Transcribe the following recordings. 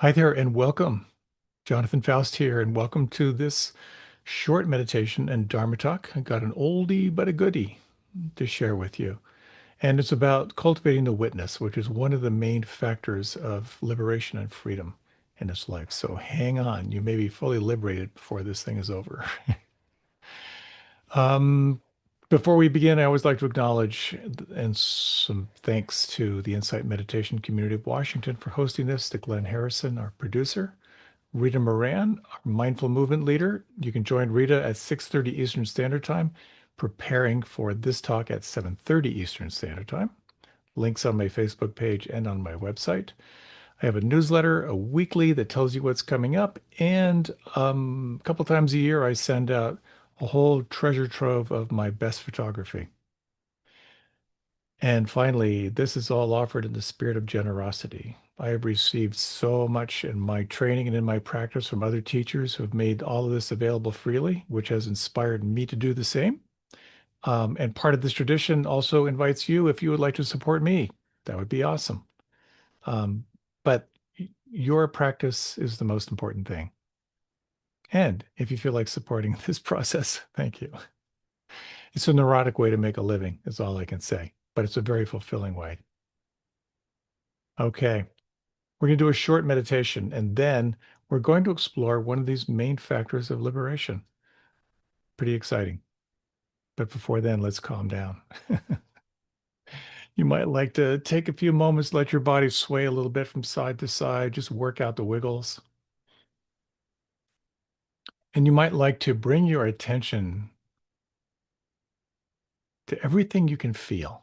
Hi there, and welcome. Jonathan Foust here, and welcome to this short meditation and Dharma talk. I got an oldie but a goodie to share with you. And it's about cultivating the witness, which is one of the main factors of liberation and freedom in this life. So hang on, you may be fully liberated before this thing is over. Um, Before we begin, I always like to acknowledge and some thanks to the Insight Meditation Community of Washington for hosting this, to Glenn Harrison, our producer, Rita Moran, our mindful movement leader. You can join Rita at 6:30 Eastern Standard Time, preparing for this talk at 7:30 Eastern Standard Time. Links on my Facebook page and on my website. I have a newsletter, a weekly that tells you what's coming up, and a couple times a year I send out a whole treasure trove of my best photography. And finally, this is all offered in the spirit of generosity. I have received so much in my training and in my practice from other teachers who have made all of this available freely, which has inspired me to do the same. And part of this tradition also invites you, if you would like to support me, that would be awesome. But your practice is the most important thing. And if you feel like supporting this process, thank you. It's a neurotic way to make a living, is all I can say, but it's a very fulfilling way. Okay. We're going to do a short meditation, and then we're going to explore one of these main factors of liberation. Pretty exciting. But before then, let's calm down. You might like to take a few moments, let your body sway a little bit from side to side, just work out the wiggles. And you might like to bring your attention to everything you can feel.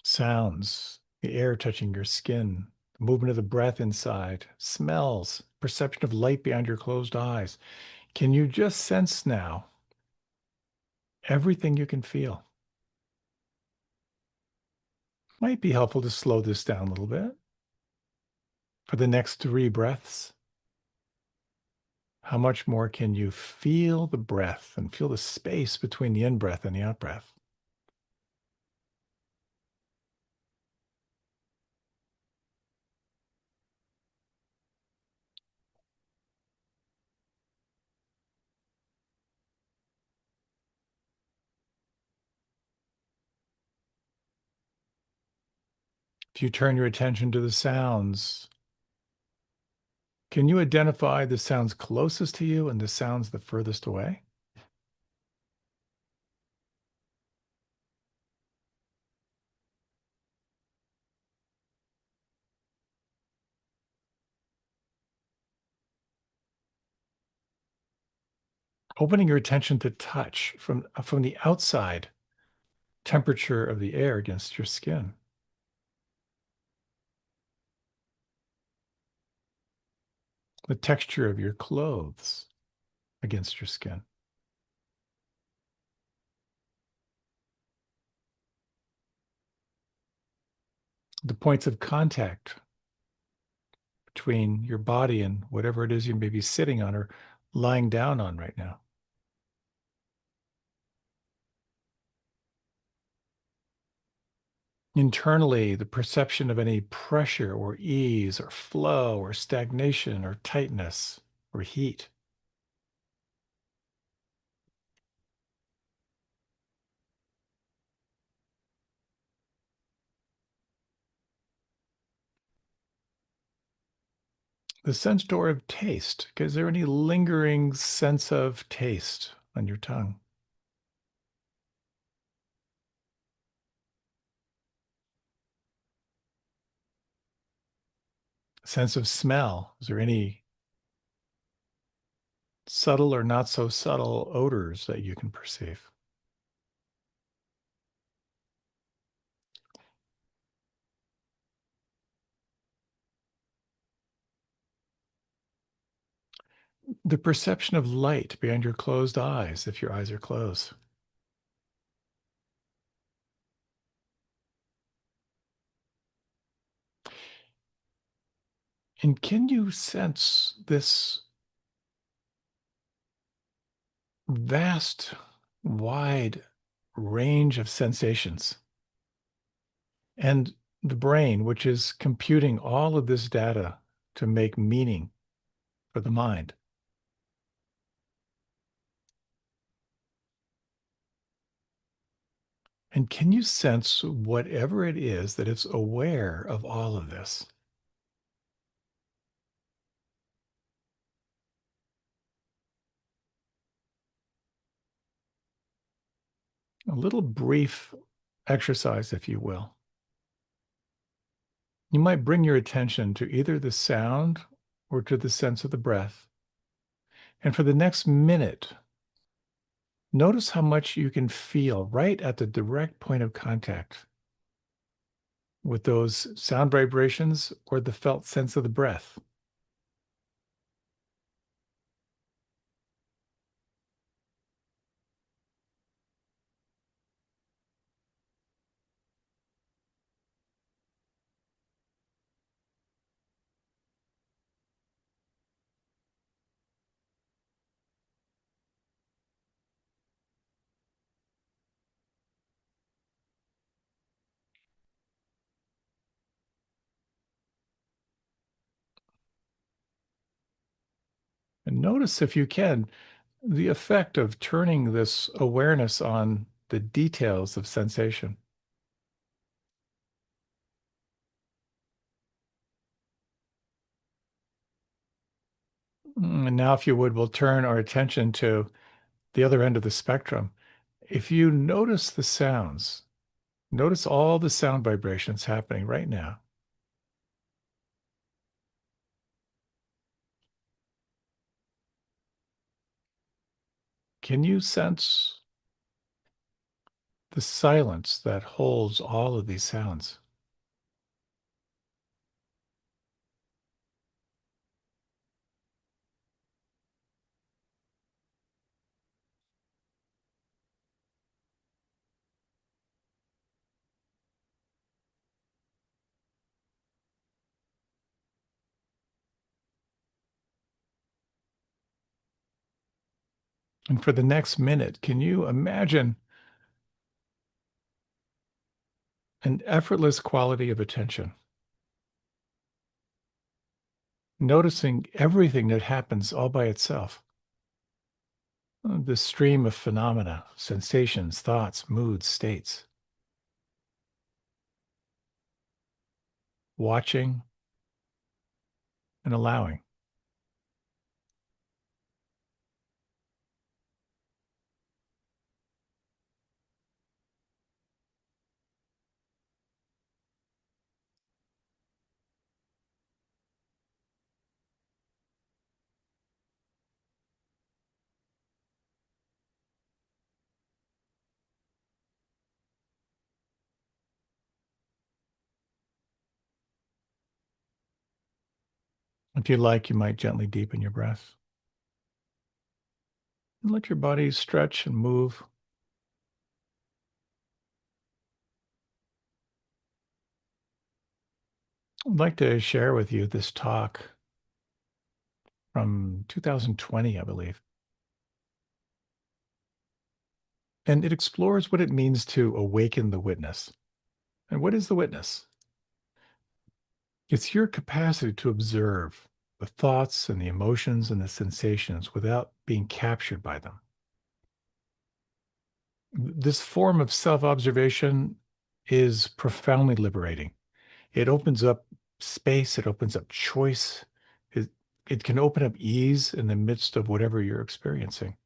Sounds, the air touching your skin, the movement of the breath inside, smells, perception of light beyond your closed eyes. Can you just sense now everything you can feel? Might be helpful to slow this down a little bit. For the next three breaths, how much more can you feel the breath and feel the space between the in breath and the out breath? If you turn your attention to the sounds, can you identify the sounds closest to you and the sounds the furthest away? Opening your attention to touch from the outside, temperature of the air against your skin, the texture of your clothes against your skin, the points of contact between your body and whatever it is you may be sitting on or lying down on right now. Internally, the perception of any pressure or ease or flow or stagnation or tightness or heat. The sense door of taste. Is there any lingering sense of taste on your tongue? Sense of smell. Is there any subtle or not so subtle odors that you can perceive? The perception of light beyond your closed eyes, if your eyes are closed. And can you sense this vast, wide range of sensations? And the brain, which is computing all of this data to make meaning for the mind. And can you sense whatever it is that it's aware of all of this? A little brief exercise, if you will. You might bring your attention to either the sound or to the sense of the breath. And for the next minute, notice how much you can feel right at the direct point of contact with those sound vibrations or the felt sense of the breath. And notice, if you can, the effect of turning this awareness on the details of sensation. And now, if you would, we'll turn our attention to the other end of the spectrum. If you notice the sounds, notice all the sound vibrations happening right now. Can you sense the silence that holds all of these sounds? And for the next minute, can you imagine an effortless quality of attention, noticing everything that happens all by itself? The stream of phenomena, sensations, thoughts, moods, states, watching and allowing. If you like, you might gently deepen your breath and let your body stretch and move. I'd like to share with you this talk from 2020, I believe. And it explores what it means to awaken the witness. And what is the witness? It's your capacity to observe the thoughts and the emotions and the sensations without being captured by them. This form of self observation is profoundly liberating. It opens up space, it opens up choice, it, it can open up ease in the midst of whatever you're experiencing.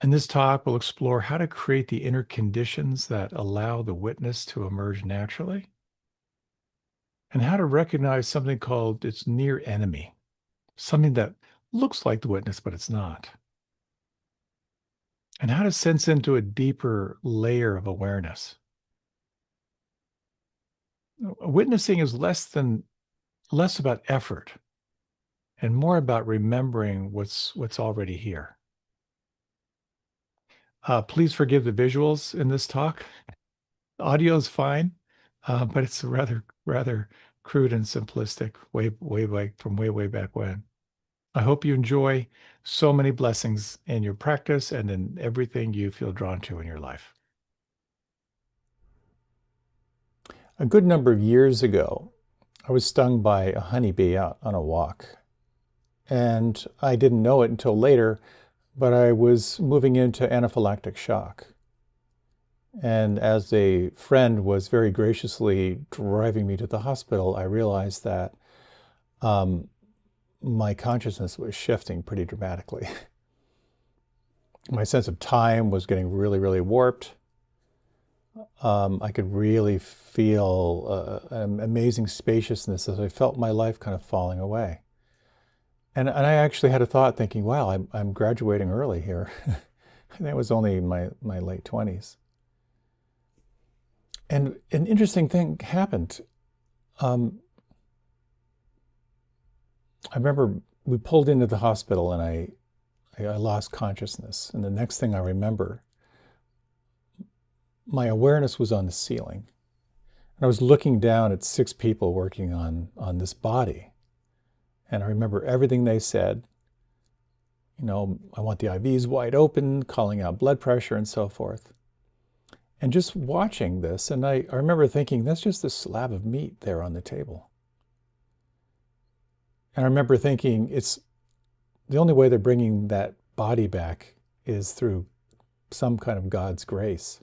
In this talk, we'll explore how to create the inner conditions that allow the witness to emerge naturally, and how to recognize something called its near enemy, something that looks like the witness, but it's not, and how to sense into a deeper layer of awareness. Witnessing is less about effort and more about remembering what's already here. Please forgive the visuals in this talk. Audio is fine, but it's rather crude and simplistic, way back from way back when. I hope you enjoy. So many blessings in your practice and in everything you feel drawn to in your life. A good number of years ago, I was stung by a honeybee out on a walk. And I didn't know it until later, but I was moving into anaphylactic shock. And as a friend was very graciously driving me to the hospital, I realized that my consciousness was shifting pretty dramatically. My sense of time was getting really, really warped. I could really feel an amazing spaciousness as I felt my life kind of falling away. And I actually had a thought thinking, wow, I'm graduating early here. And that was only my late 20s. And an interesting thing happened. I remember we pulled into the hospital and I lost consciousness. And the next thing I remember, my awareness was on the ceiling. And I was looking down at 6 people working on this body. And I remember everything they said. You know, I want the IVs wide open, calling out blood pressure and so forth. And just watching this, and I remember thinking, that's just a slab of meat there on the table. And I remember thinking, it's the only way they're bringing that body back is through some kind of God's grace.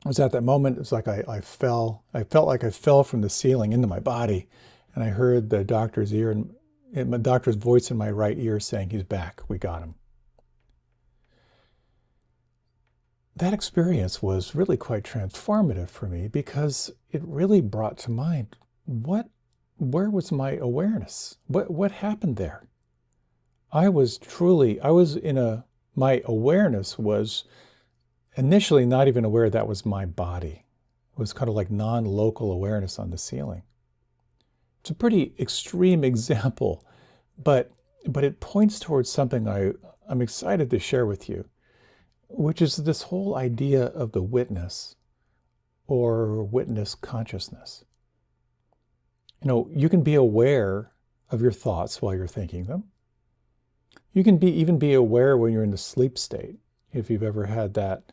It was at that moment, it was like I felt like I fell from the ceiling into my body, and I heard the doctor's doctor's voice in my right ear saying, he's back, we got him. That experience was really quite transformative for me because it really brought to mind, where was my awareness? What happened there? My awareness was initially not even aware that was my body. It was kind of like non-local awareness on the ceiling. It's a pretty extreme example, but it points towards something I'm excited to share with you, which is this whole idea of the witness or witness consciousness. You know, you can be aware of your thoughts while you're thinking them. You can even be aware when you're in the sleep state. If you've ever had that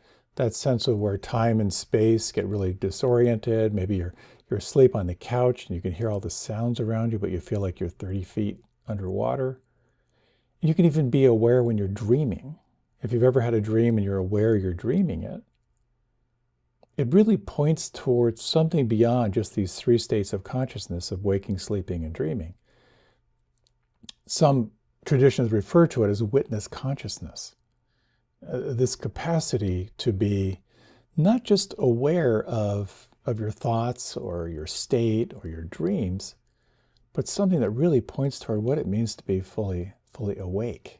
sense of where time and space get really disoriented, maybe you're asleep on the couch and you can hear all the sounds around you, but you feel like you're 30 feet underwater. You can even be aware when you're dreaming. If you've ever had a dream and you're aware you're dreaming it, it really points towards something beyond just these 3 states of consciousness of waking, sleeping, and dreaming. Some traditions refer to it as witness consciousness. This capacity to be not just aware of your thoughts or your state or your dreams, but something that really points toward what it means to be fully awake.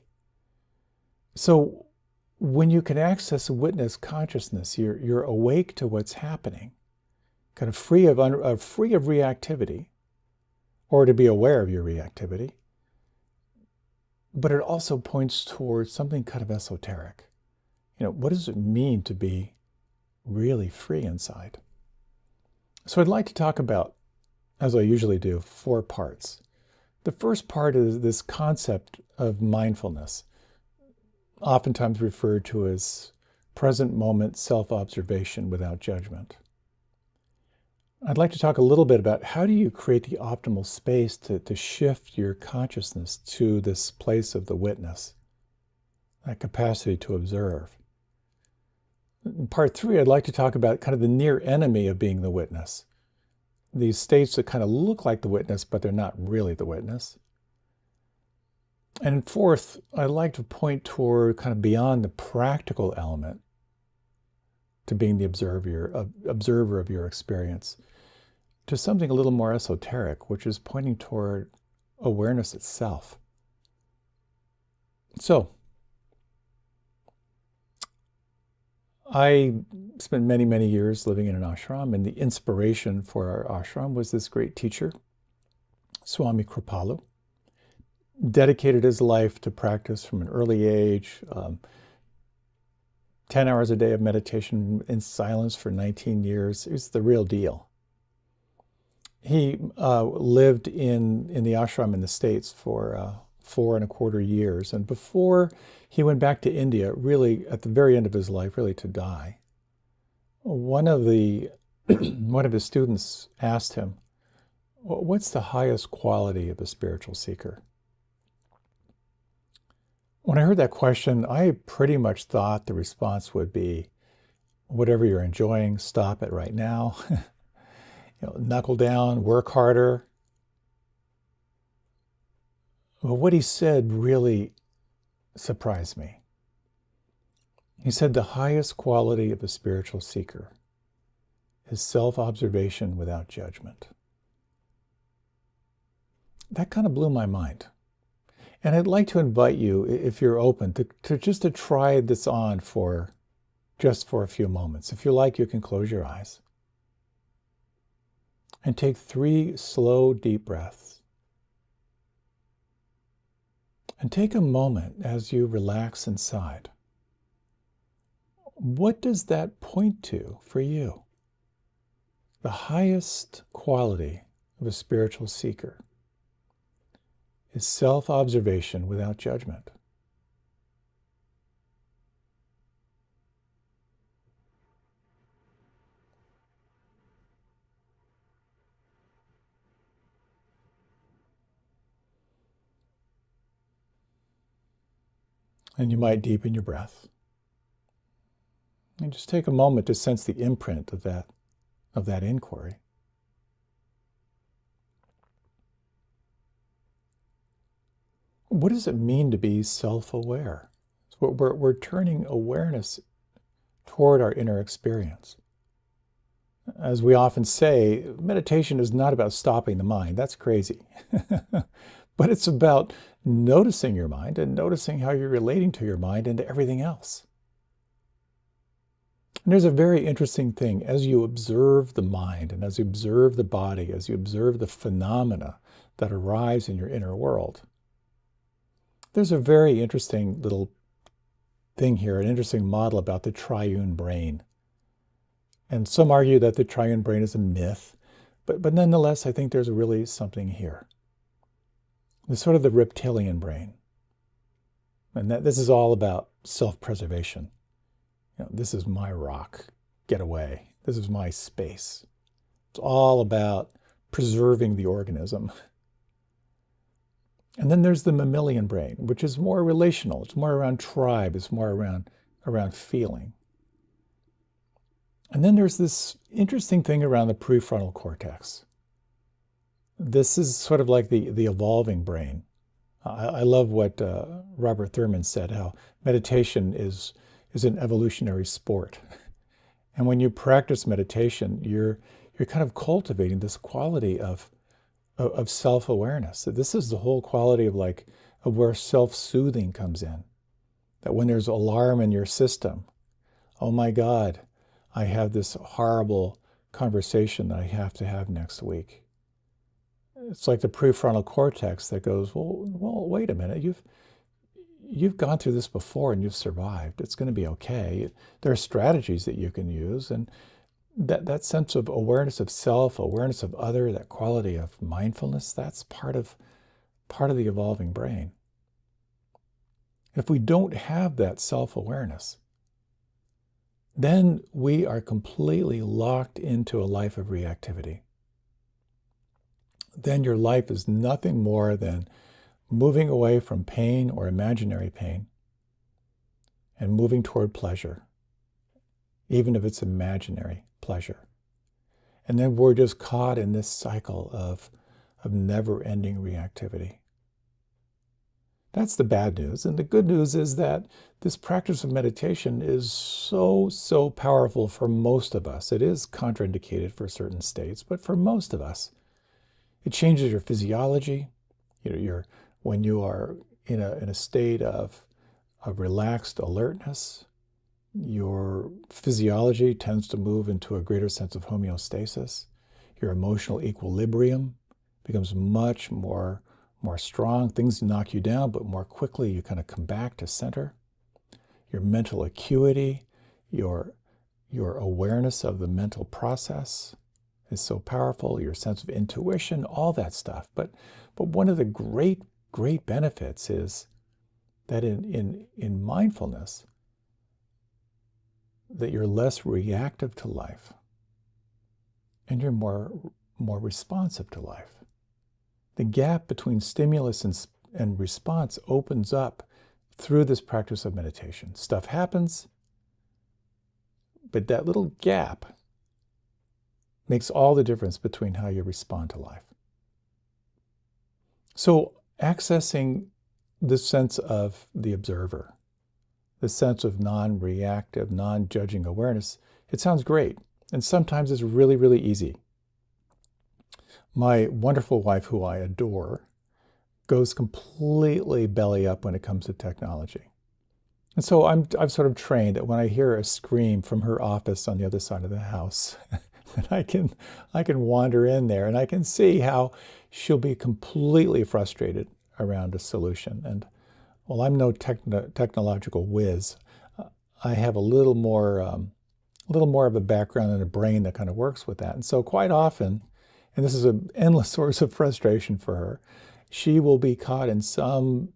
So when you can access witness consciousness, you're awake to what's happening, kind of free of reactivity, or to be aware of your reactivity. But it also points towards something kind of esoteric. You know, what does it mean to be really free inside? So I'd like to talk about, as I usually do, 4 parts. The first part is this concept of mindfulness, oftentimes referred to as present moment self-observation without judgment. I'd like to talk a little bit about how do you create the optimal space to shift your consciousness to this place of the witness, that capacity to observe. In part 3, I'd like to talk about kind of the near enemy of being the witness. These states that kind of look like the witness, but they're not really the witness. And in 4th, I'd like to point toward kind of beyond the practical element to being the observer of your experience, to something a little more esoteric, which is pointing toward awareness itself. So, I spent many, many years living in an ashram, and the inspiration for our ashram was this great teacher, Swami Kripalu. Dedicated his life to practice from an early age, 10 hours a day of meditation in silence for 19 years. It was the real deal. He lived in the ashram in the States for 4.25 years. And before he went back to India, really at the very end of his life, really to die, one of the one of his students asked him, what's the highest quality of a spiritual seeker? When I heard that question, I pretty much thought the response would be, whatever you're enjoying, stop it right now. Knuckle down, work harder. Well, what he said really surprised me. He said the highest quality of a spiritual seeker is self-observation without judgment. That kind of blew my mind. And I'd like to invite you, if you're open, to try this on just for a few moments. If you like, you can close your eyes and take 3 slow, deep breaths. And take a moment as you relax inside. What does that point to for you? The highest quality of a spiritual seeker is self-observation without judgment. And you might deepen your breath. And just take a moment to sense the imprint of that inquiry. What does it mean to be self-aware? We're turning awareness toward our inner experience. As we often say, meditation is not about stopping the mind. That's crazy. But it's about noticing your mind and noticing how you're relating to your mind and to everything else. And there's a very interesting thing. As you observe the mind and as you observe the body, as you observe the phenomena that arise in your inner world, there's a very interesting little thing here, an interesting model about the triune brain. And some argue that the triune brain is a myth, but nonetheless, I think there's really something here. It's sort of the reptilian brain. And this is all about self-preservation. This is my rock, get away. This is my space. It's all about preserving the organism. And then there's the mammalian brain, which is more relational. It's more around tribe. It's more around feeling. And then there's this interesting thing around the prefrontal cortex. This is sort of like the evolving brain. I love what Robert Thurman said, how meditation is an evolutionary sport. And when you practice meditation, you're kind of cultivating this quality of self-awareness. This is the whole quality of where self-soothing comes in. That when there's alarm in your system, oh my God, I have this horrible conversation that I have to have next week. It's like the prefrontal cortex that goes, well, wait a minute, you've gone through this before and you've survived. It's going to be okay. There are strategies that you can use, and that sense of awareness of self, awareness of other, that quality of mindfulness, that's part of the evolving brain. If we don't have that self-awareness, then we are completely locked into a life of reactivity. Then your life is nothing more than moving away from pain or imaginary pain and moving toward pleasure, even if it's imaginary pleasure. And then we're just caught in this cycle of never-ending reactivity. That's the bad news. And the good news is that this practice of meditation is so powerful for most of us. It is contraindicated for certain states, but for most of us, it changes your physiology. When you are in a state of relaxed alertness, your physiology tends to move into a greater sense of homeostasis. Your emotional equilibrium becomes much more strong. Things knock you down, but more quickly you kind of come back to center. Your mental acuity, your awareness of the mental process is so powerful, your sense of intuition, all that stuff. But one of the great benefits is that in mindfulness, that you're less reactive to life. and you're more responsive to life. The gap between stimulus and response opens up through this practice of meditation. Stuff happens, but that little gap makes all the difference between how you respond to life. So accessing this sense of the observer, the sense of non-reactive, non-judging awareness, it sounds great. And sometimes it's really, really easy. My wonderful wife, who I adore, goes completely belly up when it comes to technology. And so I've sort of trained that when I hear a scream from her office on the other side of the house, that I can wander in there and I can see how she'll be completely frustrated around a solution. And while I'm no technological whiz, I have a little more of a background and a brain that kind of works with that. And so quite often, and this is an endless source of frustration for her, she will be caught in some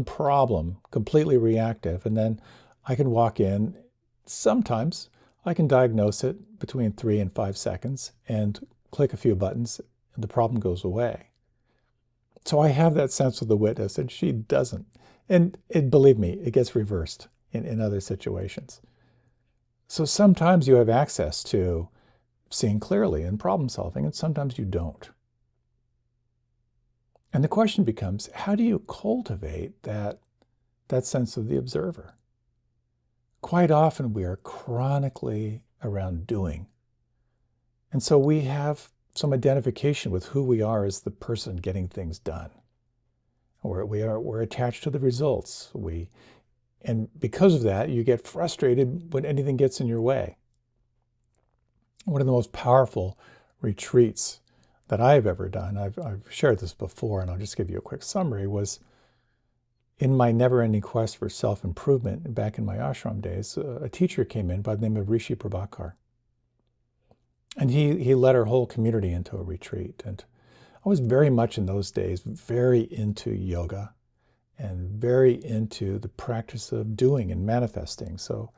problem, completely reactive, and then I can walk in. Sometimes I can diagnose it between 3 and 5 seconds and click a few buttons, and the problem goes away. So I have that sense of the witness, and she doesn't. And believe me, it gets reversed in other situations. So sometimes you have access to seeing clearly and problem solving, and sometimes you don't. And the question becomes, how do you cultivate that sense of the observer? Quite often we are chronically around doing. And so we have some identification with who we are as the person getting things done. We're attached to the results. And because of that, you get frustrated when anything gets in your way. One of the most powerful retreats that I've ever done, I've shared this before, and I'll just give you a quick summary, was in my never-ending quest for self-improvement back in my ashram days. A teacher came in by the name of Rishi Prabhakar. And he led our whole community into a retreat. And I was very much in those days very into yoga and very into the practice of doing and manifesting. So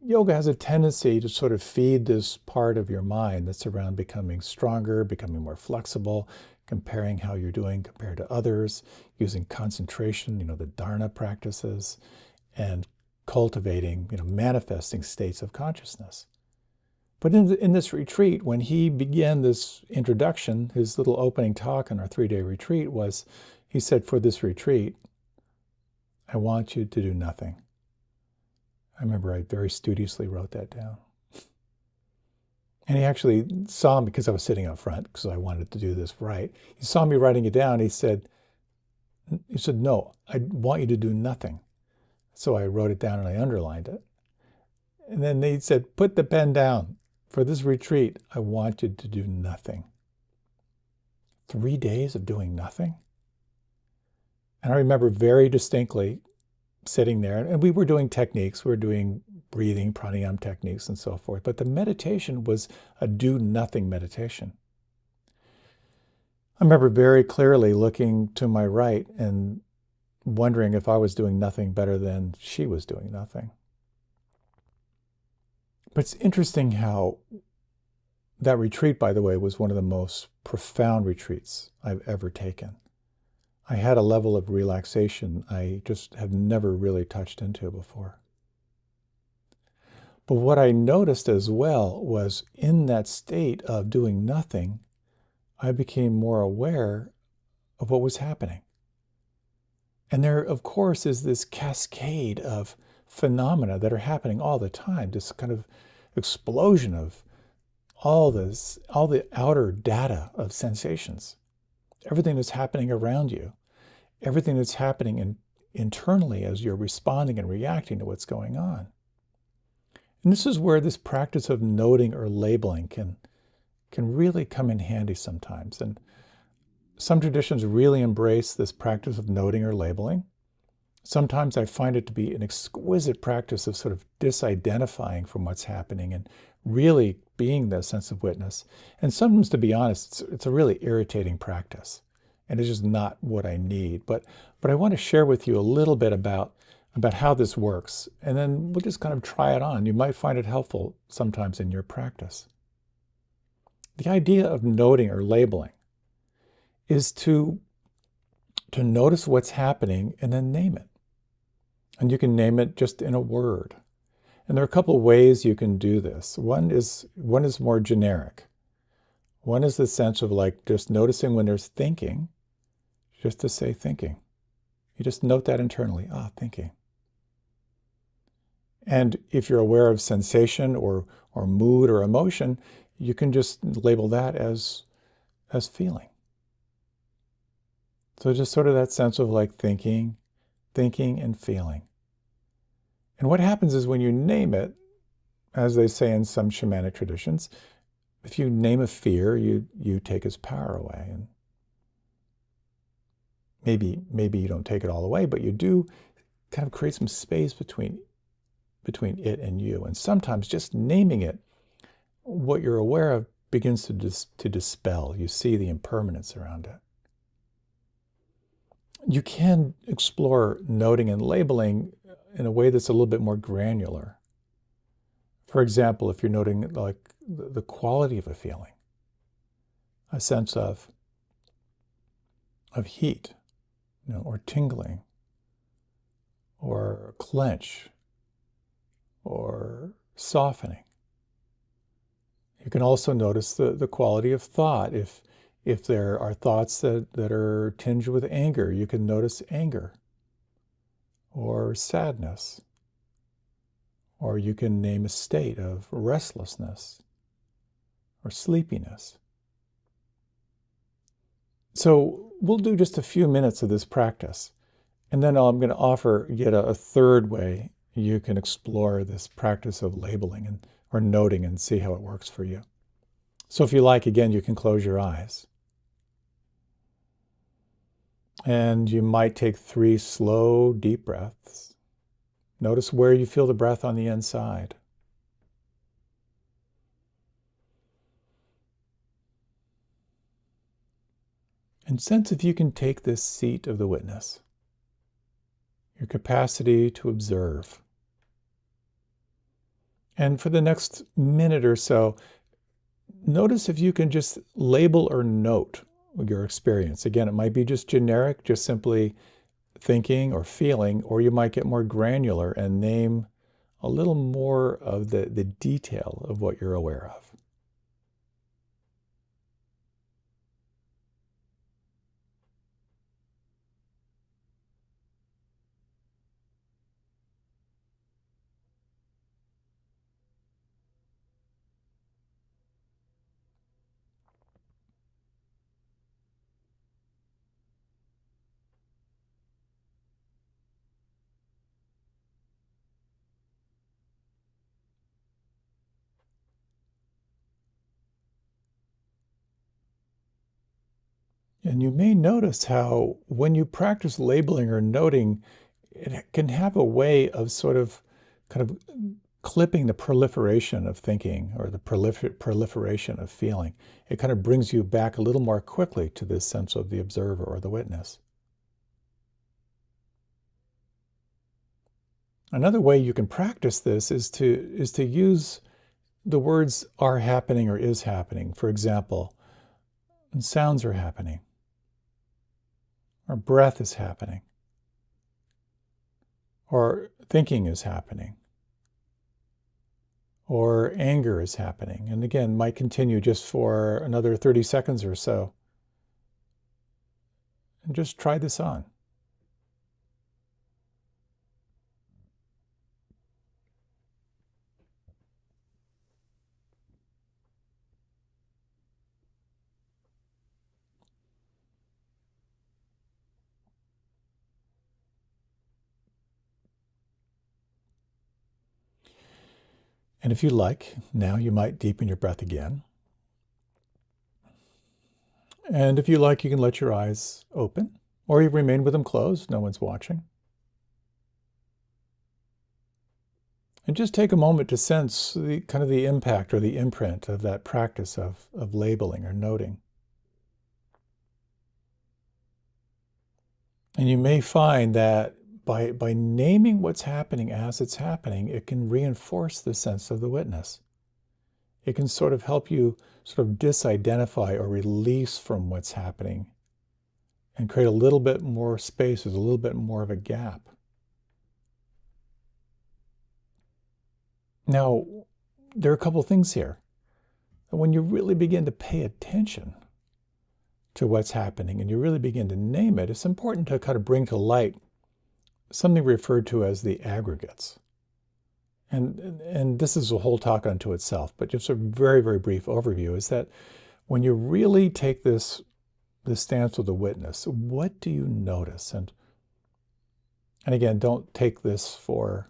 yoga has a tendency to sort of feed this part of your mind that's around becoming stronger, becoming more flexible, comparing how you're doing compared to others, using concentration, the dharana practices, and cultivating, manifesting states of consciousness. But in this retreat, when he began this introduction, his little opening talk on our 3-day retreat was, he said, for this retreat, I want you to do nothing. I remember I very studiously wrote that down. And he actually saw me, because I was sitting up front, because I wanted to do this right. He saw me writing it down. He said, no, I want you to do nothing. So I wrote it down and I underlined it. And then he said, put the pen down. For this retreat, I want you to do nothing. 3 days of doing nothing? And I remember very distinctly sitting there, and we were doing techniques. We were doing breathing, pranayama techniques, and so forth. But the meditation was a do-nothing meditation. I remember very clearly looking to my right and wondering if I was doing nothing better than she was doing nothing. But it's interesting how that retreat, by the way, was one of the most profound retreats I've ever taken. I had a level of relaxation I just have never really touched into before. But what I noticed as well was in that state of doing nothing, I became more aware of what was happening. And there, of course, is this cascade of phenomena that are happening all the time, this kind of explosion of all the outer data of sensations, everything that's happening around you, everything that's happening internally as you're responding and reacting to what's going on. And this is where this practice of noting or labeling can really come in handy sometimes. And some traditions really embrace this practice of noting or labeling. Sometimes I find it to be an exquisite practice of sort of disidentifying from what's happening and really being the sense of witness. And sometimes, to be honest, it's a really irritating practice. And it's just not what I need. But I want to share with you a little bit about how this works. And then we'll just kind of try it on. You might find it helpful sometimes in your practice. The idea of noting or labeling is to notice what's happening and then name it. And you can name it just in a word. And there are a couple of ways you can do this. One is more generic. One is the sense of like just noticing when there's thinking, just to say thinking. You just note that internally, thinking. And if you're aware of sensation or mood or emotion, you can just label that as feeling. So just sort of that sense of like thinking and feeling. And what happens is when you name it, as they say in some shamanic traditions, if you name a fear, you take its power away. And maybe you don't take it all away, but you do kind of create some space between it and you. And sometimes just naming it, what you're aware of begins to dispel. You see the impermanence around it. You can explore noting and labeling in a way that's a little bit more granular. For example, if you're noting like the quality of a feeling, a sense of heat, or tingling, or clench, or softening. You can also notice the quality of thought. If there are thoughts that are tinged with anger, you can notice anger or sadness. Or you can name a state of restlessness or sleepiness. So we'll do just a few minutes of this practice. And then I'm going to offer yet a third way you can explore this practice of labeling or noting and see how it works for you. So if you like, again, you can close your eyes. And you might take 3 slow, deep breaths. Notice where you feel the breath on the inside. And sense if you can take this seat of the witness, your capacity to observe. And for the next minute or so, notice if you can just label or note your experience. Again, it might be just generic, just simply thinking or feeling, or you might get more granular and name a little more of the detail of what you're aware of. And you may notice how when you practice labeling or noting, it can have a way of kind of clipping the proliferation of thinking or the proliferation of feeling. It kind of brings you back a little more quickly to this sense of the observer or the witness. Another way you can practice this is to use the words are happening or is happening. For example, sounds are happening, or breath is happening, or thinking is happening, or anger is happening. And again, might continue just for another 30 seconds or so. And just try this on. And if you like, now you might deepen your breath again. And if you like, you can let your eyes open, or you remain with them closed. No one's watching. And just take a moment to sense the kind of the impact or the imprint of that practice of labeling or noting. And you may find that by naming what's happening as it's happening, it can reinforce the sense of the witness. It can sort of help you sort of disidentify or release from what's happening and create a little bit more space, there's a little bit more of a gap. Now, there are a couple of things here. When you really begin to pay attention to what's happening and you really begin to name it, it's important to kind of bring to light something referred to as the aggregates. And this is a whole talk unto itself, but just a very, very brief overview is that when you really take this stance with the witness, what do you notice? And again, don't take this for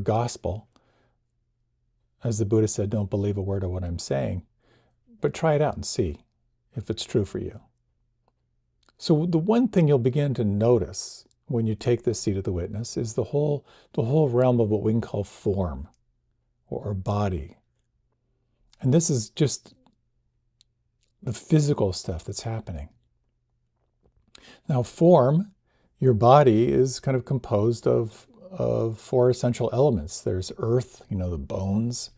gospel. As the Buddha said, don't believe a word of what I'm saying, but try it out and see if it's true for you. So the one thing you'll begin to notice when you take this seat of the witness is the whole realm of what we can call form or body. And this is just the physical stuff that's happening. Now, form, your body is kind of composed of four essential elements. There's earth, the bones.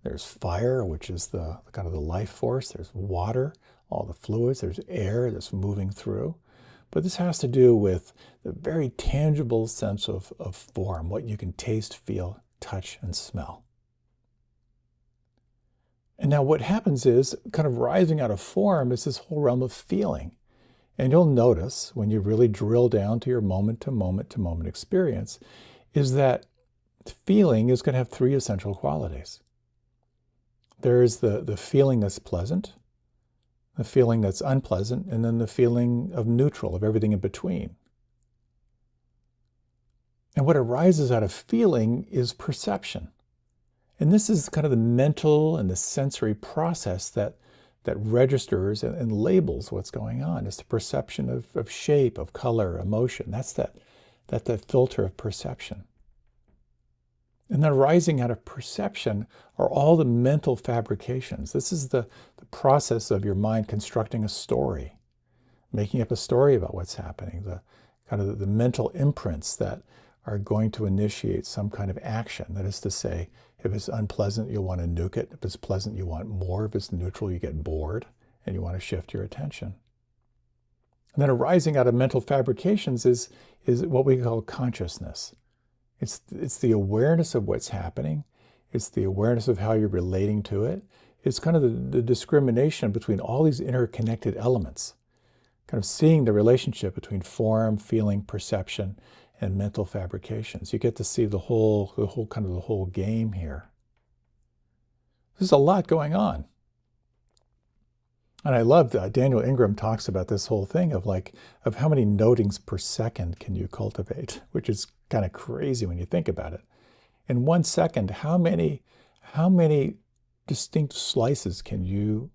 There's fire, which is the kind of the life force. There's water, all the fluids. There's air that's moving through. But this has to do with the very tangible sense of form, what you can taste, feel, touch, and smell. And now what happens is, kind of rising out of form is this whole realm of feeling. And you'll notice when you really drill down to your moment to moment to moment experience, is that feeling is going to have three essential qualities. There's the feeling that's pleasant, the feeling that's unpleasant, and then the feeling of neutral, of everything in between. And what arises out of feeling is perception. And this is kind of the mental and the sensory process that registers and labels what's going on. It's the perception of shape, of color, emotion. That's the filter of perception. And then rising out of perception are all the mental fabrications. This is the process of your mind constructing a story, making up a story about what's happening, the kind of the mental imprints that are going to initiate some kind of action. That is to say, if it's unpleasant, you'll want to nuke it. If it's pleasant, you want more. If it's neutral, you get bored and you want to shift your attention. And then arising out of mental fabrications is what we call consciousness. It's the awareness of what's happening. It's the awareness of how you're relating to it. It's kind of the discrimination between all these interconnected elements, kind of seeing the relationship between form, feeling, perception, and mental fabrications. You get to see the whole game here. There's a lot going on. And I love that Daniel Ingram talks about this whole thing of how many notings per second can you cultivate, which is kind of crazy when you think about it. In 1 second, how many distinct slices can you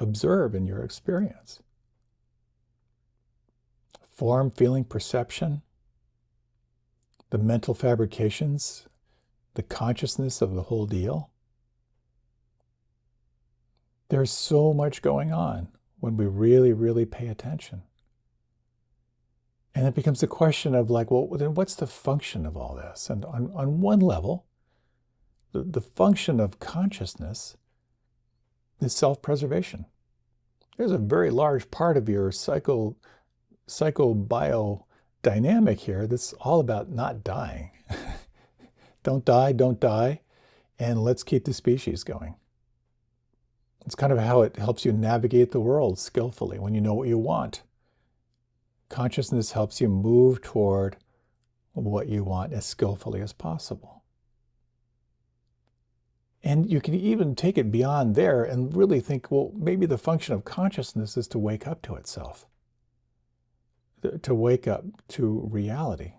observe in your experience? Form, feeling, perception, the mental fabrications, the consciousness of the whole deal. There's so much going on when we really, really pay attention. And it becomes a question of well, then what's the function of all this? And on one level, the function of consciousness is self-preservation. There's a very large part of your psychobiodynamic here that's all about not dying. Don't die, and let's keep the species going. It's kind of how it helps you navigate the world skillfully when you know what you want. Consciousness helps you move toward what you want as skillfully as possible. And you can even take it beyond there and really think, well, maybe the function of consciousness is to wake up to itself, to wake up to reality.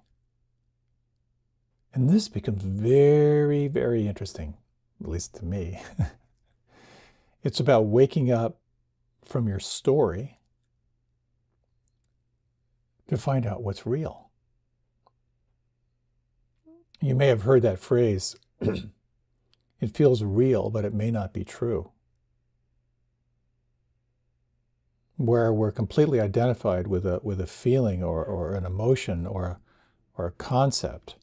And this becomes very, very interesting, at least to me. It's about waking up from your story to find out what's real. You may have heard that phrase, it feels real, but it may not be true. Where we're completely identified with a feeling or an emotion or a concept,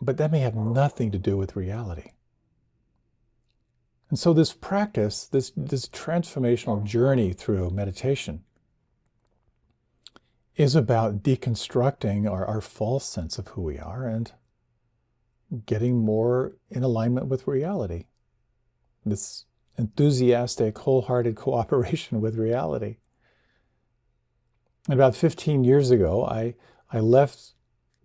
but that may have nothing to do with reality. And so this practice, this transformational journey through meditation is about deconstructing our false sense of who we are and getting more in alignment with reality. This enthusiastic, wholehearted cooperation with reality. And about 15 years ago, I left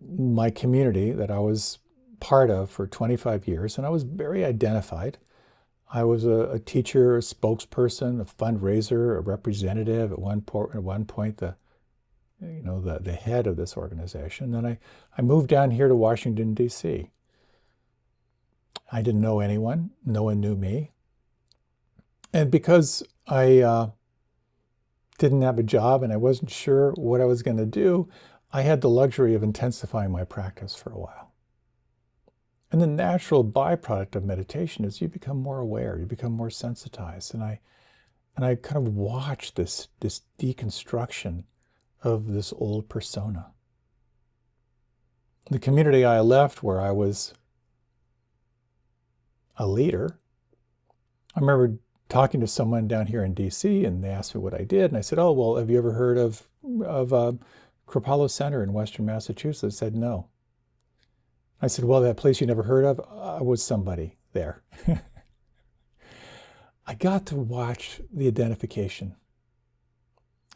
my community that I was part of for 25 years, and I was very identified. I was a teacher, a spokesperson, a fundraiser, a representative, at one point the head of this organization. Then I moved down here to Washington, D.C. I didn't know anyone. No one knew me. And because I didn't have a job and I wasn't sure what I was going to do, I had the luxury of intensifying my practice for a while. And the natural byproduct of meditation is you become more aware, you become more sensitized. And I kind of watched this deconstruction of this old persona. The community I left, where I was a leader, I remember talking to someone down here in DC, and they asked me what I did, and I said, "Oh, well, have you ever heard of Kripalu Center in Western Massachusetts?" I said, "No." I said, "Well, that place you never heard of, I was somebody there." I got to watch the identification,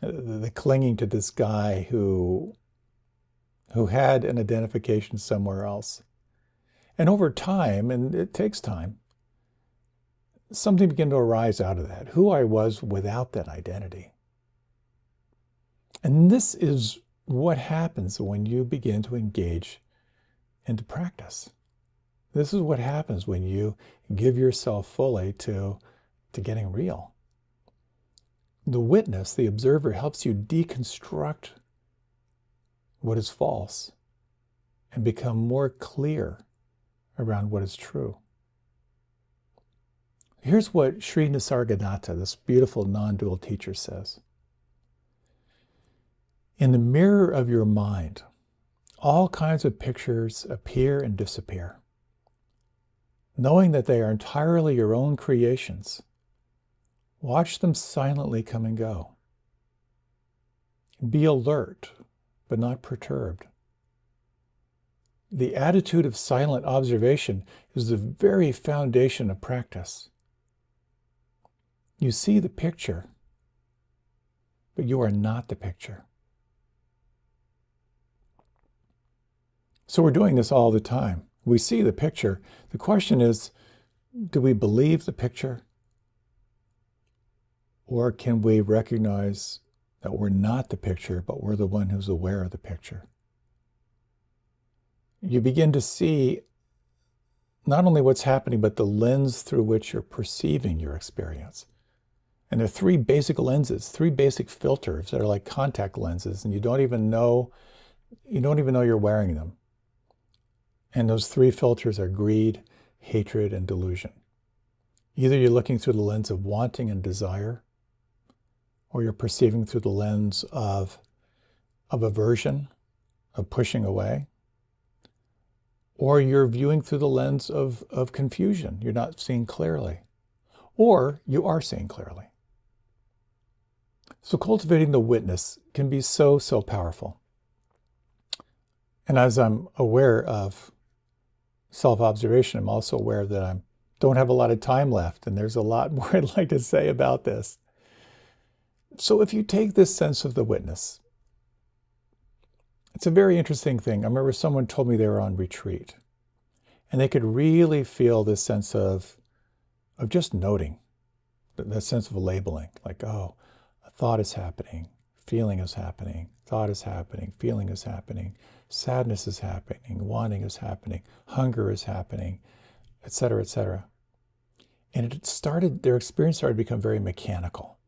the clinging to this guy who had an identification somewhere else. And over time, and it takes time, something began to arise out of that, who I was without that identity. And this is what happens when you begin to engage into practice. This is what happens when you give yourself fully to getting real. The witness, the observer, helps you deconstruct what is false and become more clear around what is true. Here's what Sri Nisargadatta, this beautiful non-dual teacher, says. In the mirror of your mind, all kinds of pictures appear and disappear. Knowing that they are entirely your own creations, watch them silently come and go. Be alert, but not perturbed. The attitude of silent observation is the very foundation of practice. You see the picture, but you are not the picture. So we're doing this all the time. We see the picture. The question is, do we believe the picture? Or can we recognize that we're not the picture, but we're the one who's aware of the picture? You begin to see not only what's happening, but the lens through which you're perceiving your experience. And there are three basic lenses, three basic filters that are like contact lenses, and you don't even know you're wearing them. And those three filters are greed, hatred, and delusion. Either you're looking through the lens of wanting and desire, or you're perceiving through the lens of aversion, of pushing away, or you're viewing through the lens of confusion. You're not seeing clearly, or you are seeing clearly. So cultivating the witness can be so, so powerful. And as I'm aware of self-observation, I'm also aware that I don't have a lot of time left, and there's a lot more I'd like to say about this. So if you take this sense of the witness, it's a very interesting thing. I remember someone told me they were on retreat, and they could really feel this sense of just noting, that sense of labeling, like, oh, a thought is happening, feeling is happening, thought is happening, feeling is happening, sadness is happening, wanting is happening, hunger is happening, etc., etc. And their experience started to become very mechanical.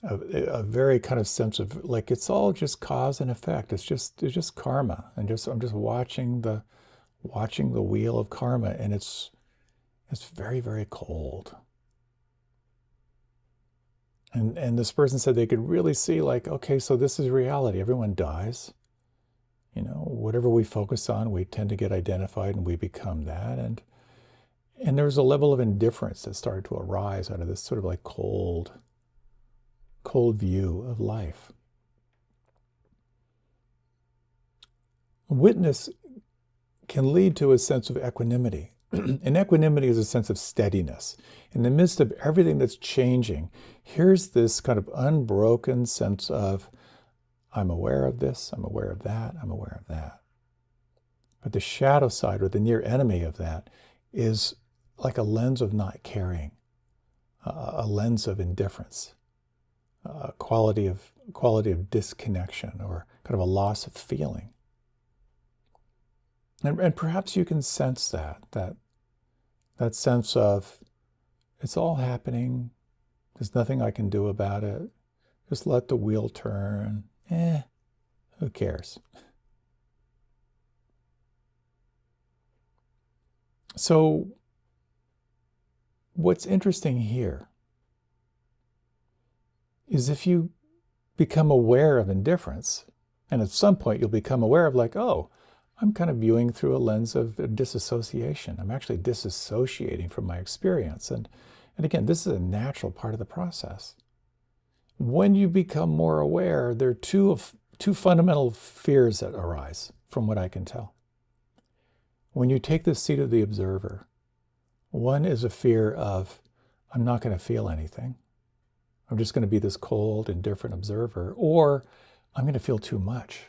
A very kind of sense of like it's all just cause and effect. It's just karma, and I'm just watching the wheel of karma, and it's very, very cold. And this person said they could really see, like, okay, so this is reality. Everyone dies. Whatever we focus on, we tend to get identified, and we become that. And there was a level of indifference that started to arise out of this sort of like cold view of life. Witness can lead to a sense of equanimity. And equanimity is a sense of steadiness. In the midst of everything that's changing, here's this kind of unbroken sense of, I'm aware of this, I'm aware of that, I'm aware of that. But the shadow side, or the near enemy of that, is like a lens of not caring, a lens of indifference, a quality of disconnection, or kind of a loss of feeling. And perhaps you can sense that sense of, it's all happening, there's nothing I can do about it, just let the wheel turn, who cares? So what's interesting here is if you become aware of indifference, and at some point you'll become aware of like, oh, I'm kind of viewing through a lens of disassociation. I'm actually disassociating from my experience. And again, this is a natural part of the process. When you become more aware, there are two fundamental fears that arise, from what I can tell. When you take the seat of the observer, one is a fear of, I'm not going to feel anything. I'm just going to be this cold, indifferent observer, or I'm going to feel too much.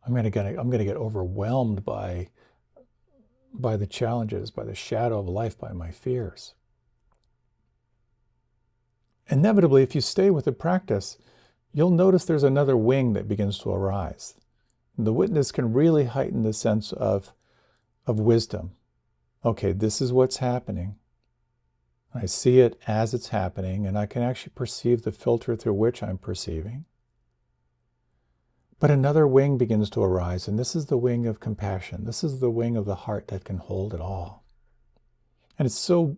I'm going to get overwhelmed by the challenges, by the shadow of life, by my fears. Inevitably, if you stay with the practice, you'll notice there's another wing that begins to arise. The witness can really heighten the sense of wisdom. Okay, this is what's happening. I see it as it's happening, and I can actually perceive the filter through which I'm perceiving. But another wing begins to arise, and this is the wing of compassion. This is the wing of the heart that can hold it all. And it's so,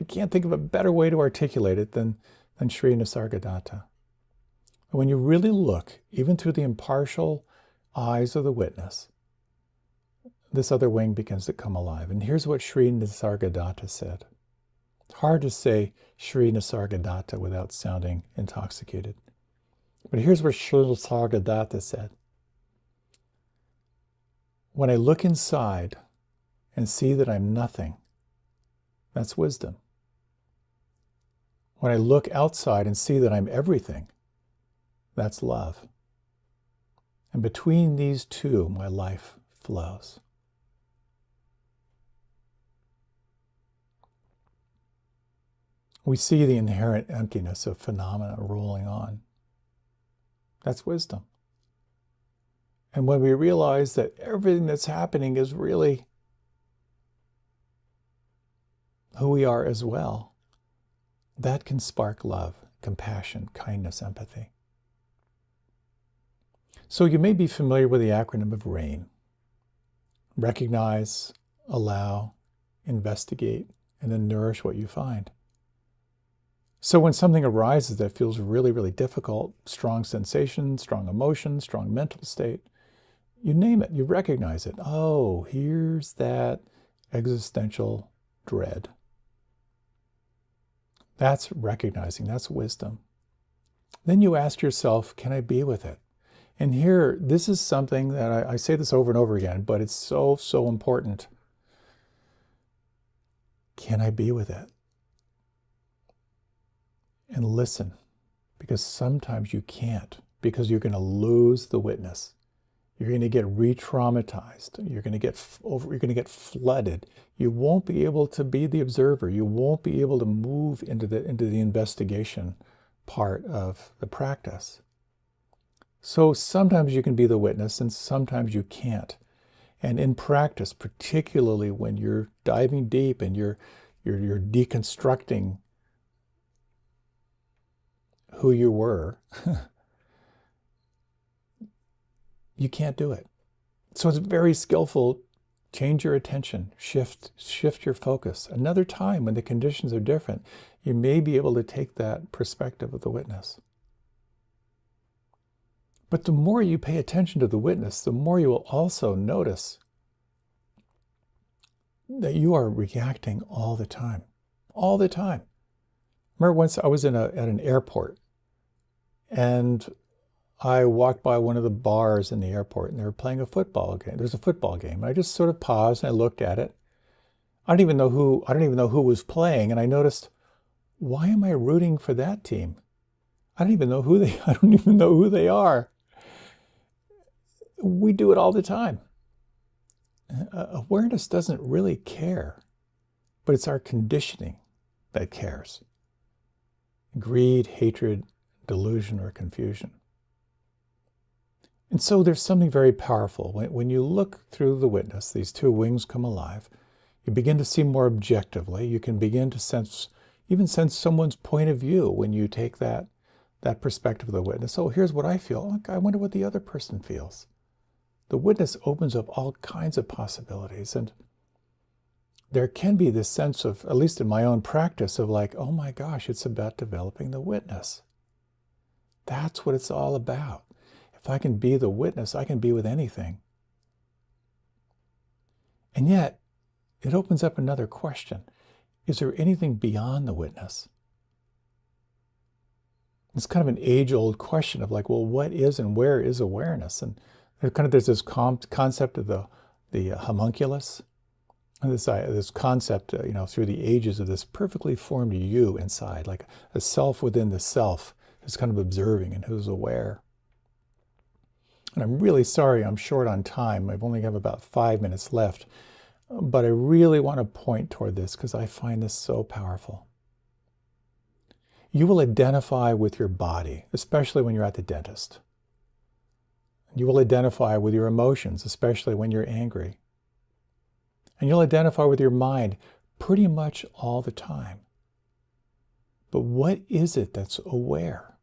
I can't think of a better way to articulate it than Sri Nisargadatta. When you really look, even through the impartial eyes of the witness, this other wing begins to come alive. And here's what Sri Nisargadatta said. It's hard to say Sri Nisargadatta without sounding intoxicated. But here's what Sri Nisargadatta said. When I look inside and see that I'm nothing, that's wisdom. When I look outside and see that I'm everything, that's love. And between these two, my life flows. We see the inherent emptiness of phenomena rolling on. That's wisdom. And when we realize that everything that's happening is really who we are as well, that can spark love, compassion, kindness, empathy. So you may be familiar with the acronym of RAIN. Recognize, allow, investigate, and then nourish what you find. So when something arises that feels really, really difficult, strong sensation, strong emotion, strong mental state, you name it, you recognize it. Oh, here's that existential dread. That's recognizing, that's wisdom. Then you ask yourself, can I be with it? And here, this is something that I say this over and over again, but it's so, so important. Can I be with it? And listen, because sometimes you can't, because you're going to lose the witness. You're going to get re-traumatized. You're going to get flooded. You won't be able to be the observer. You won't be able to move into the investigation part of the practice. So sometimes you can be the witness and sometimes you can't. And in practice, particularly when you're diving deep and you're deconstructing who you were, you can't do it. So it's very skillful. Change your attention, shift your focus. Another time when the conditions are different, you may be able to take that perspective of the witness. But the more you pay attention to the witness, the more you will also notice that you are reacting all the time. All the time. Remember once I was at an airport and I walked by one of the bars in the airport and they were playing a football game. There's a football game. I just sort of paused and I looked at it. I don't even know who was playing, and I noticed, why am I rooting for that team? I don't even know who they are. We do it all the time. Awareness doesn't really care, but it's our conditioning that cares. Greed, hatred, delusion, or confusion. And so there's something very powerful. When you look through the witness, these two wings come alive, you begin to see more objectively. You can begin to even sense someone's point of view when you take that perspective of the witness. Oh, here's what I feel. Look, I wonder what the other person feels. The witness opens up all kinds of possibilities. And there can be this sense of, at least in my own practice, of like, oh my gosh, it's about developing the witness. That's what it's all about. If I can be the witness, I can be with anything. And yet, it opens up another question. Is there anything beyond the witness? It's kind of an age-old question of like, well, what is and where is awareness? And there's this concept of the homunculus, and this concept, through the ages of this perfectly formed you inside, like a self within the self, who's kind of observing and who's aware. And I'm really sorry I'm short on time. I've only got about 5 minutes left. But I really want to point toward this because I find this so powerful. You will identify with your body, especially when you're at the dentist. You will identify with your emotions, especially when you're angry. And you'll identify with your mind pretty much all the time. But what is it that's aware?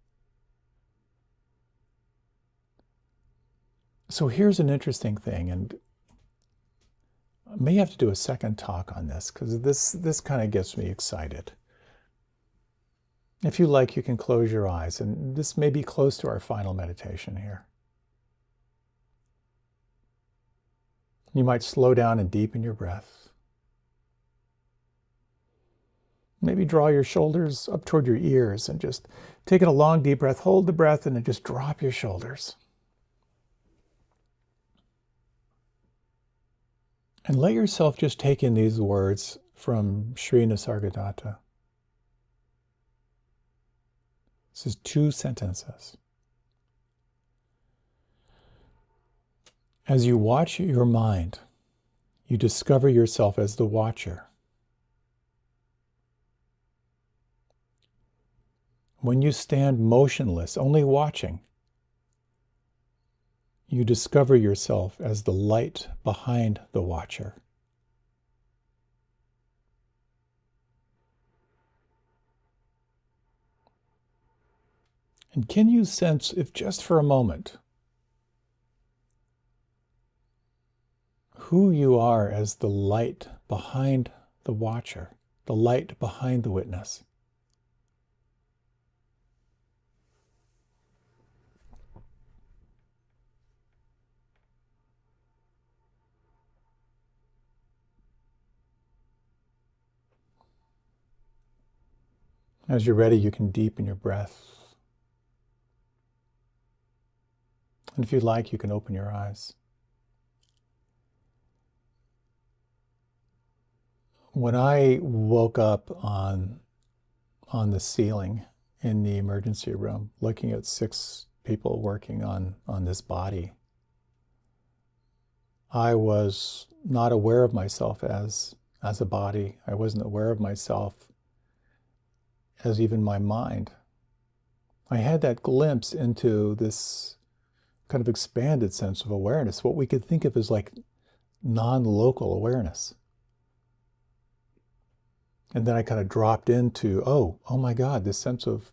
So here's an interesting thing, and I may have to do a second talk on this because this kind of gets me excited. If you like, you can close your eyes, and this may be close to our final meditation here. You might slow down and deepen your breath. Maybe draw your shoulders up toward your ears and just take a long deep breath, hold the breath, and then just drop your shoulders. And let yourself just take in these words from Sri Nisargadatta. This is 2 sentences. As you watch your mind, you discover yourself as the watcher. When you stand motionless, only watching, you discover yourself as the light behind the watcher. And can you sense, if just for a moment, who you are as the light behind the watcher, the light behind the witness? As you're ready, you can deepen your breath. And if you'd like, you can open your eyes. When I woke up on the ceiling in the emergency room, looking at 6 people working on this body, I was not aware of myself as a body. I wasn't aware of myself as even my mind. I had that glimpse into this kind of expanded sense of awareness, what we could think of as like non-local awareness. And then I kind of dropped into, oh my God, this sense of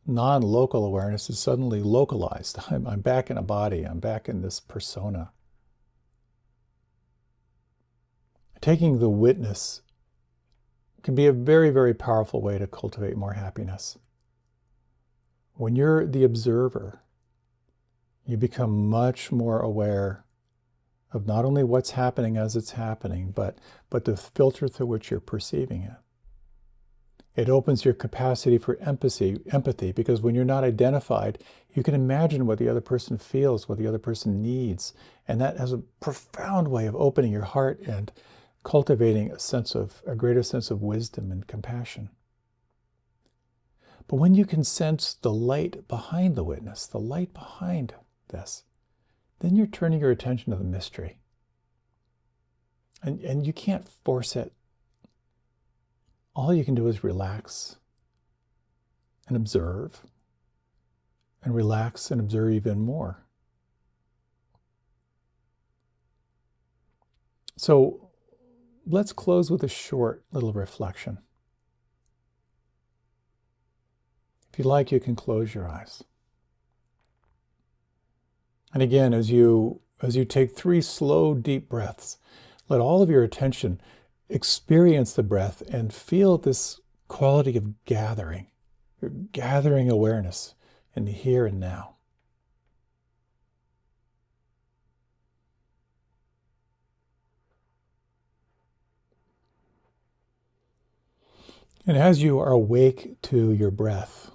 non-local awareness is suddenly localized. I'm back in a body. I'm back in this persona. Taking the witness can be a very, very powerful way to cultivate more happiness. When you're the observer, you become much more aware of not only what's happening as it's happening, but the filter through which you're perceiving it. It opens your capacity for empathy, because when you're not identified, you can imagine what the other person feels, what the other person needs. And that has a profound way of opening your heart and cultivating a greater sense of wisdom and compassion. But when you can sense the light behind the witness, the light behind this, then you're turning your attention to the mystery. And you can't force it. All you can do is relax and observe, and relax and observe even more. So let's close with a short little reflection. If you like, you can close your eyes. And again, as you take 3 slow, deep breaths, let all of your attention experience the breath and feel this quality of gathering. You're gathering awareness in the here and now. And as you are awake to your breath,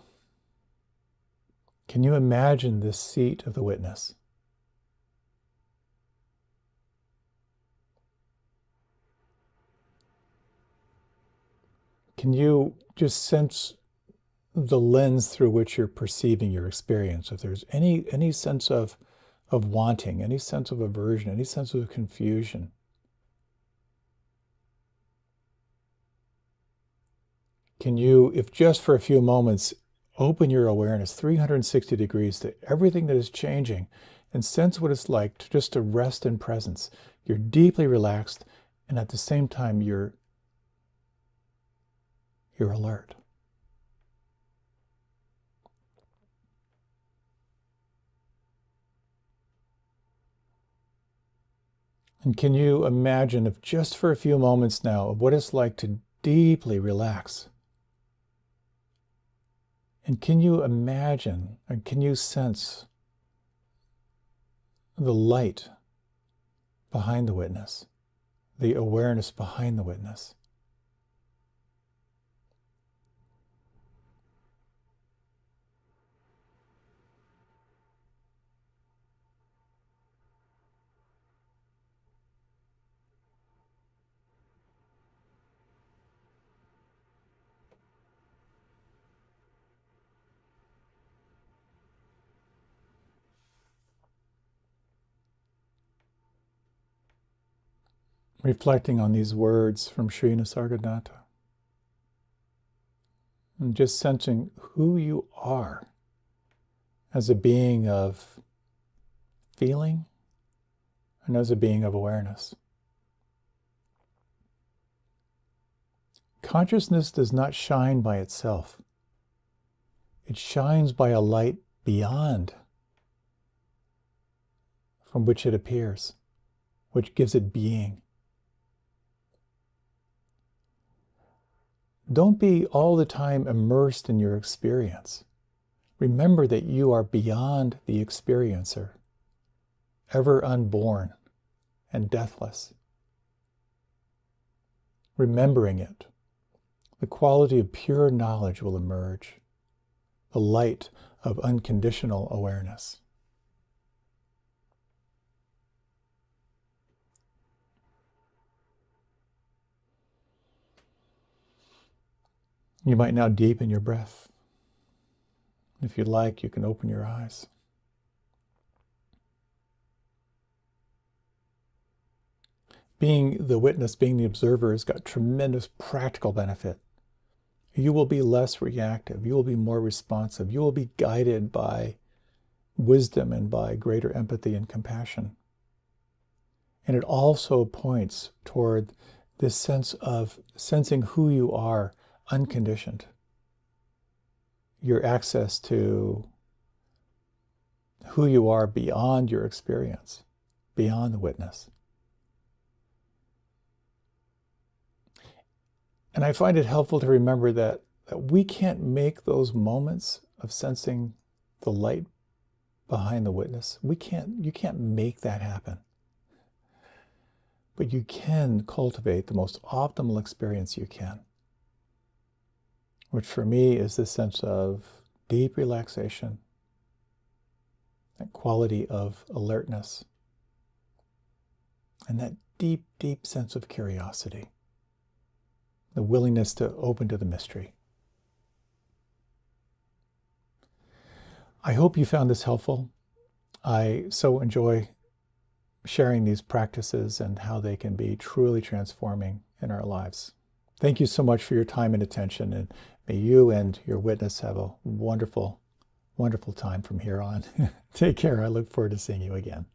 can you imagine this seat of the witness? Can you just sense the lens through which you're perceiving your experience? If there's any sense of wanting, any sense of aversion, any sense of confusion, can you, if just for a few moments, open your awareness 360 degrees to everything that is changing and sense what it's like to rest in presence? You're deeply relaxed, and at the same time, you're alert. And can you imagine, if just for a few moments now, of what it's like to deeply relax? And can you imagine, and can you sense the light behind the witness, the awareness behind the witness? Reflecting on these words from Sri Nisargadatta, and just sensing who you are as a being of feeling and as a being of awareness. Consciousness does not shine by itself. It shines by a light beyond from which it appears, which gives it being. Don't be all the time immersed in your experience. Remember that you are beyond the experiencer, ever unborn and deathless. Remembering it, the quality of pure knowledge will emerge, the light of unconditional awareness. You might now deepen your breath. If you'd like, you can open your eyes. Being the witness, being the observer, has got tremendous practical benefit. You will be less reactive. You will be more responsive. You will be guided by wisdom and by greater empathy and compassion. And it also points toward this sense of sensing who you are unconditioned. Your access to who you are beyond your experience, beyond the witness. And I find it helpful to remember that we can't make those moments of sensing the light behind the witness. You can't make that happen. but you can cultivate the most optimal experience you can, which for me is this sense of deep relaxation, that quality of alertness, and that deep, deep sense of curiosity, the willingness to open to the mystery. I hope you found this helpful. I so enjoy sharing these practices and how they can be truly transforming in our lives. Thank you so much for your time and attention, and may you and your witness have a wonderful, wonderful time from here on. Take care. I look forward to seeing you again.